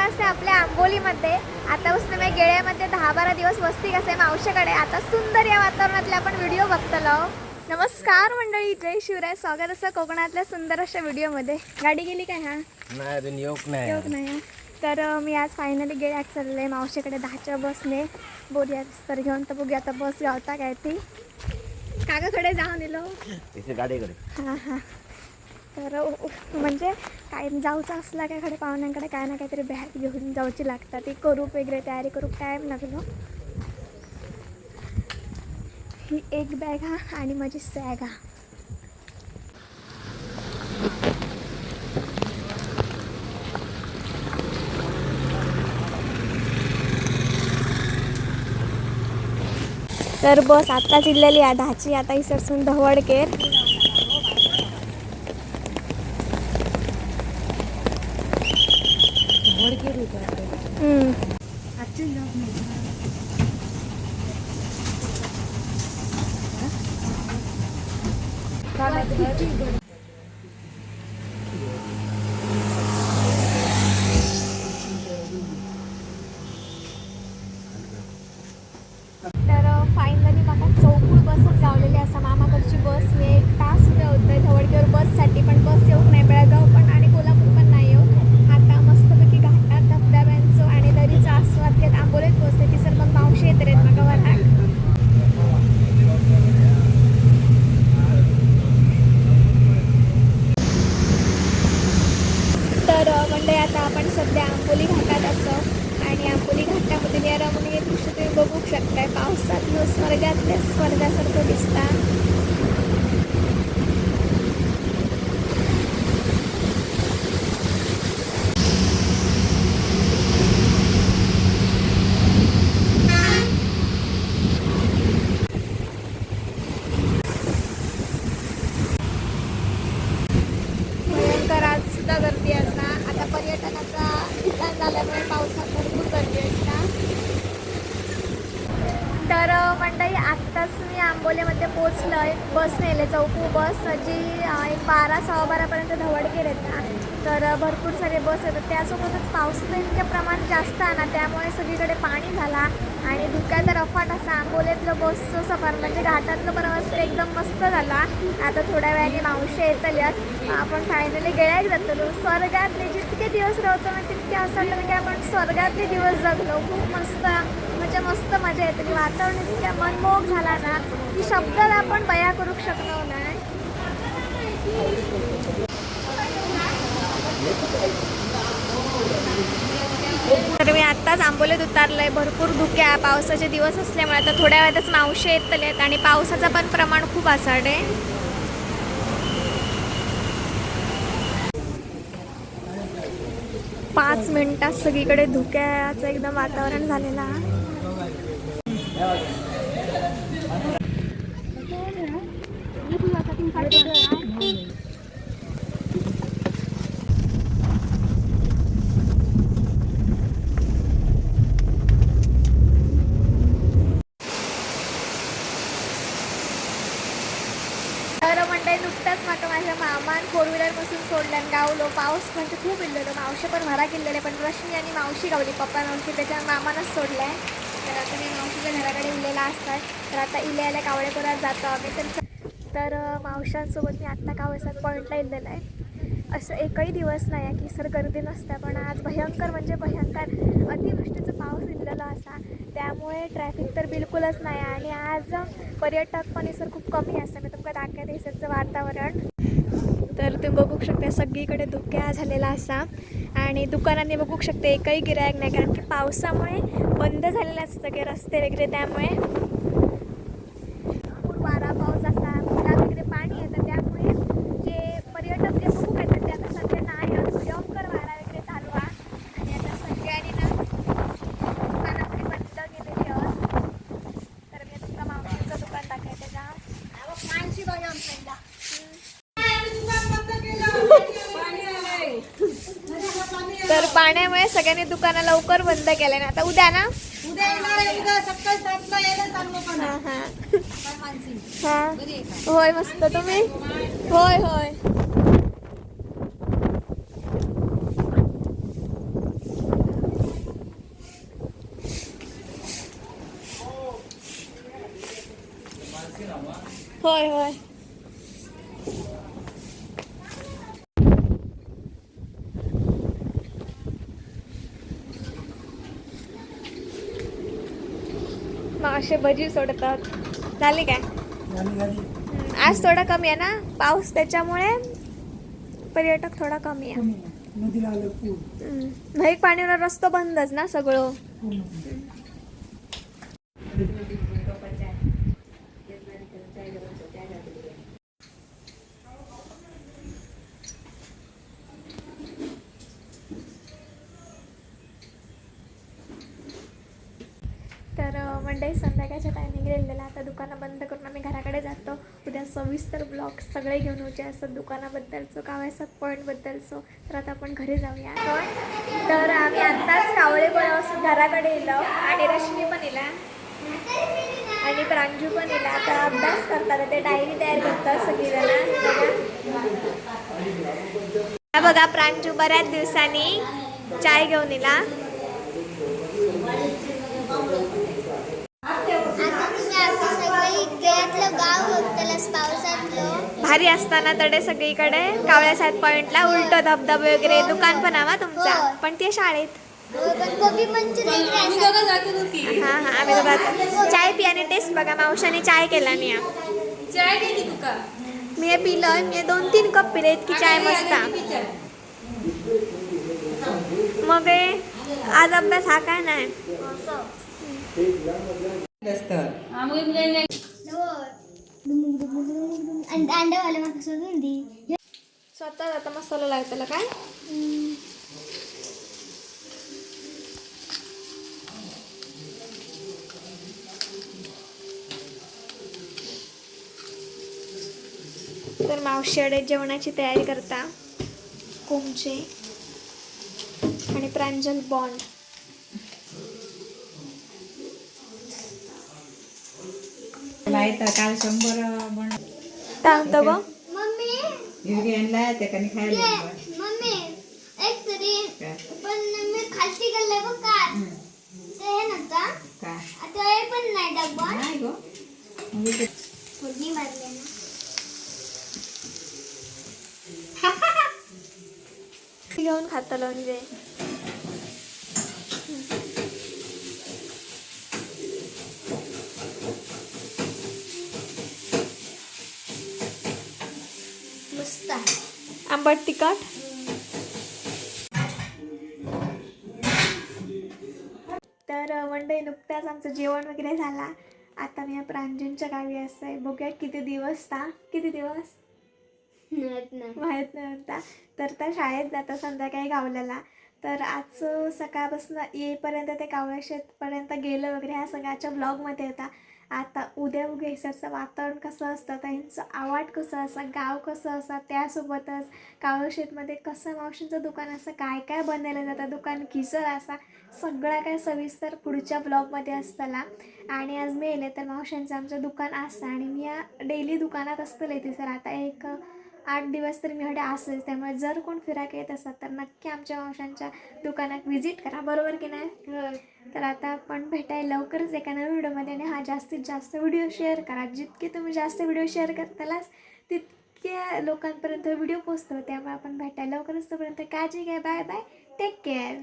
असे आपल्या आंबोलीमध्ये. आतापासून मी गेळ्यामध्ये 10-12 दिवस वस्ती कसे मावशीकडे. आता सुंदर या वातावरणातले आपण व्हिडिओ बघतलो. नमस्कार मंडळी, जय शिवराय. स्वागत असं कोकणातल्या सुंदर अशा व्हिडिओमध्ये. गाडी गेली काय? हा नाही अजून योग नाही. तर मी आज फायनली गेळ्यात चालले मावशीकडे 10च्या बसने. बोलूया तर घेऊन तर बघूया आता बस गावता काय ती. काकाकडे जाऊन येलो तिथे गाडीकडे. हां हां. तर म्हणजे काय जाऊचं असला काय कडे पाहुण्यांकडे काय ना काहीतरी बॅग घेऊन जाऊची लागतात. ती करूप वगैरे तयारी करूप टाईम लागलो. ही एक बॅग हा आणि माझी सॅग हा. तर बस आत्ताच इल्लेली आहे 10ची. आता ही सरसून धवडकेर. तर फायनली मला चौकूळ बसच गावलेली असा. मामाकडची बस मी 1 तास उभे होतोय धवडकेवर बससाठी, पण बस येऊक नाही. बेळगाव पण आणि कोल्हापूर पण नाही येऊ. आता मस्तपैकी घाटात धबधब्यांचं आणि दरीचा आस्वाद घेत आंबोलीत पोहोचते. ती सर मग मावशी येते रे मग वराक. तर म्हणजे आता आपण सध्या आंबोली घाटात असं आणि आंबोली घाटामध्ये निरमणीय दृश्य तुम्ही बघू शकताय. पावसात स्वर्गातल्या स्वर्गासारखं दिसता. भयंकर आज सुद्धा गर्दी असता. आता पर्यटनाचा ठिकाण झाल्यामुळे पावसात भरपूर गर्दी असता. तर मंडळी आत्ताच मी आंबोलीमध्ये पोचलो आहे. बस नेले चौकू बस जी एक 12-12:15पर्यंत धवडकेर येतात. तर भरपूर सारे बस येतात. त्यासोबतच पावसाचं इतकं प्रमाण जास्त आहे ना, त्यामुळे सगळीकडे पाणी झाला आणि धुक्याचा रफाट असा. आंबोलीतलं बसचं सफर म्हणजे घाटातलं प्रवास तर एकदम मस्त झाला. आता थोड्या वेळाने मावशी येतल्यात. आपण फायनली गेळ्याक जातलो. स्वर्गातले जितके दिवस राहतो ना तितके असं वाटतं की आपण स्वर्गातले दिवस जगलो. खूप मस्त म्हणजे मस्त मजा येते. वातावरण इतक्या मनमोहक झाला ना की शब्दात आपण बया करू शकलो नाही. तर मी आत्ताच आंबोलीत उतारलंय. भरपूर धुक्या पावसाचे दिवस असल्यामुळे आता थोड्या वेळातच मावशी येतलेत आणि पावसाचं पण प्रमाण खूप असाडे. 5 मिनिटात सगळीकडे धुक्याचं एकदम वातावरण झालेलं आहे. तर म्हणजे नुकताच माका माझ्या मामान 4 व्हीलरपासून सोडल्यान गावलो. पाऊस म्हणजे खूप इल्लेलो. मावशी पण भरा गेलेले, पण रश्मी आणि मावशी गावली. पप्पा नव्हती त्याच्या मामानंच सोडलाय. तर आता मी मावशीच्या घराकडे इलेला असतात. तर आता इलेला कावळेपुरात जातो आम्ही. तर मावशांसोबत मी आत्ता कावळेसात पॉईंटला इलेलं आहे. असं एकही दिवस नाही आहे की सर गर्दी नसते, पण आज भयंकर म्हणजे भयंकर अतिवृष्टीचा पाऊस इलेला असा. त्यामुळे ट्रॅफिक तर बिलकुलच नाही. आणि आज पर्यटक पण सर खूप कमी असतं. मी तुमका दाखवते इसरचं वातावरण. तर तुम्ही बघू शकता सगळीकडे धुक्या झालेला असा. आणि दुकानांनी बघू शकता एकही गिरायक नाही, कारण की पावसामुळे बंद झालेले असतं सगळे रस्ते वगैरे. त्यामुळे भरपूर वारा पाऊस असा, घरात वगैरे पाणी येतं. त्यामुळे जे पर्यटक जे बघू येतात ते आता सध्या नाही. भयंकर वारा वगैरे चालू आहे. आणि आता सगळ्यांनी ना दुकानामध्ये बंद केलेली आहेत. तर मी तुमका मावशीचं दुकान दाखवते का. तर पाण्यामुळे सगळ्यांनी दुकानं लवकर बंद केले ना. आता उद्या ना हां होय मस्त. तुम्ही? होय होय. होय होय. मावशे भजी सोडतात. झाली काय? आज थोडा कमी आहे ना पाऊस, त्याच्यामुळे पर्यटक थोडा कमी आहे. नाही पाणीवर रस्तो बंदच ना सगळं. तर मंडळी संध्याकाळच्या टायमिंग गेलेला. आता दुकानं बंद करून आम्ही घराकडे जातो. उद्या सविस्तर ब्लॉग सगळे घेऊन होते असं दुकानाबद्दलचं, कावळ्यासात पॉईंटबद्दलचं. तर आता आपण घरी जाऊया. तर आम्ही आत्ताच कावळे पण घराकडे येलो आणि रश्मी पण येला आणि प्रांजू पण येला. आता अभ्यास करतात, ते डायरी तयार करतात सगळीजण. बघा प्रांजू बऱ्याच दिवसांनी चाय घेऊन येला. भारी असताना तडे सगळीकडे कावळ्यासात पॉइंटला उलट धबधबे वगैरे दुकान पण हवा तुमचा, पण ते शाळेत. हा हा आम्ही दोघं चाय पियाने टेस्ट बघा. मावशाने चाय केला नाही. मी हे पिलं, मी 2-3 कप पिले. इतकी चाय मस्त. मग आज अभ्यास हा काय नाही. स्वतः आता मसाला लागतो काय. तर मावशीकडे जेवणाची तयारी करता. कोमचे आणि प्रांजल बॉन्ड. काल 100 सांगतो ग युरी आणला त्या कानी खायला. मम्मी एक तरी पण मी खालती गेले बघ का ते हे नव्हता का आता हे पण नाही डब्बा नाही गो फोडणी मारले ना. घेऊन खातलो म्हणजे. मस्त आहे. आंबट तिखट. तर मंडळी नुकताच आमचं जेवण वगैरे झाला. आता मी प्रांजूंच्या गावी असते. बघूया किती दिवस किती दिवस माहीत नाही म्हणता. तर त्या शाळेत जाता संध्याकाळी गावल्याला. तर आज सकाळपासून येईपर्यंत ते कावळ्या शेतपर्यंत गेलं वगैरे ह्या सगळ्याच्या ब्लॉगमध्ये होता. आता उद्या इकडचं वातावरण कसं असतं, त्यांचं आवाट कसं असं, गाव कसं असं, त्यासोबतच कावळ्या शेतमध्ये कसं मावशींचं दुकान असं काय काय बनवलं जातं, दुकान किसर असा सगळा काय सविस्तर पुढच्या ब्लॉगमध्ये असताना. आणि आज मी येले तर मावशांचं आमचं दुकान असतं आणि मी या डेली दुकानात असतं येते सर. आता एक 8 दिवस तरी मी असेल. त्यामुळे जर कोण फिरायला येत असतात तर नक्की आमच्या मावशांच्या दुकानात व्हिजिट करा, बरोबर की नाही. तर आता आपण भेटायला लवकरच एका नवीन व्हिडिओमध्ये. आणि हा जास्तीत जास्त व्हिडिओ शेअर करा. जितके तुम्ही जास्त व्हिडिओ शेअर करतालाच तितक्या लोकांपर्यंत व्हिडिओ पोहोचतो. त्यामुळे आपण भेटायला लवकरच. तोपर्यंत काळजी घ्या. Bye bye. Take care.